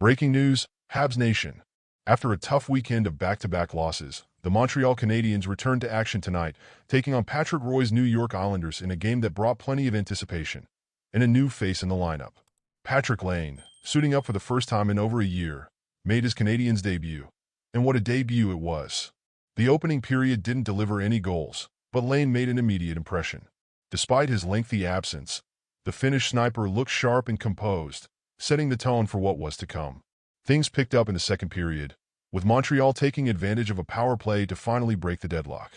Breaking news, Habs Nation. After a tough weekend of back-to-back losses, the Montreal Canadiens returned to action tonight, taking on Patrick Roy's New York Islanders in a game that brought plenty of anticipation and a new face in the lineup. Patrick Lane, suiting up for the first time in over a year, made his Canadiens debut. And what a debut it was. The opening period didn't deliver any goals, but Lane made an immediate impression. Despite his lengthy absence, the Finnish sniper looked sharp and composed, setting the tone for what was to come. Things picked up in the second period, with Montreal taking advantage of a power play to finally break the deadlock.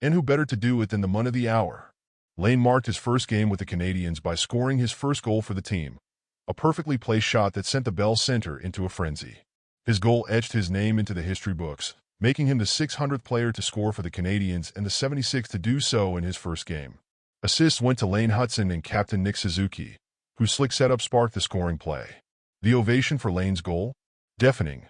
And who better to do it than the man of the hour? Lane marked his first game with the Canadiens by scoring his first goal for the team, a perfectly placed shot that sent the Bell Center into a frenzy. His goal etched his name into the history books, making him the 600th player to score for the Canadiens and the 76th to do so in his first game. Assists went to Lane Hutson and captain Nick Suzuki, whose slick setup sparked the scoring play. The ovation for Lane's goal? Deafening.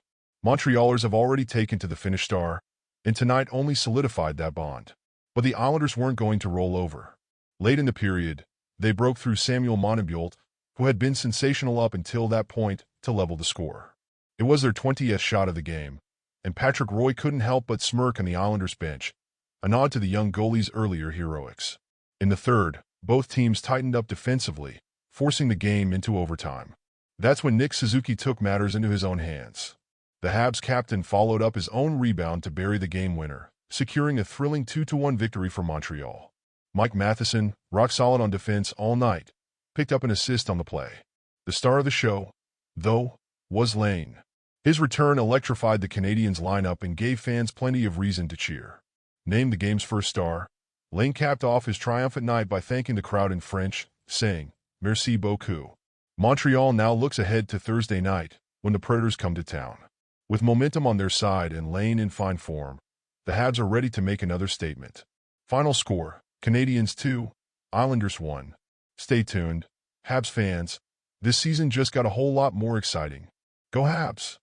Montrealers have already taken to the Finnish star, and tonight only solidified that bond. But the Islanders weren't going to roll over. Late in the period, they broke through Samuel Montembeault, who had been sensational up until that point, to level the score. It was their 20th shot of the game, and Patrick Roy couldn't help but smirk on the Islanders' bench, a nod to the young goalie's earlier heroics. In the third, both teams tightened up defensively, forcing the game into overtime. That's when Nick Suzuki took matters into his own hands. The Habs captain followed up his own rebound to bury the game winner, securing a thrilling 2-1 victory for Montreal. Mike Matheson, rock solid on defense all night, picked up an assist on the play. The star of the show, though, was Lane. His return electrified the Canadiens lineup and gave fans plenty of reason to cheer. Named the game's first star, Lane capped off his triumphant night by thanking the crowd in French, saying, "Merci beaucoup." Montreal now looks ahead to Thursday night, when the Predators come to town. With momentum on their side and Lane in fine form, the Habs are ready to make another statement. Final score, Canadiens 2, Islanders 1. Stay tuned, Habs fans. This season just got a whole lot more exciting. Go Habs!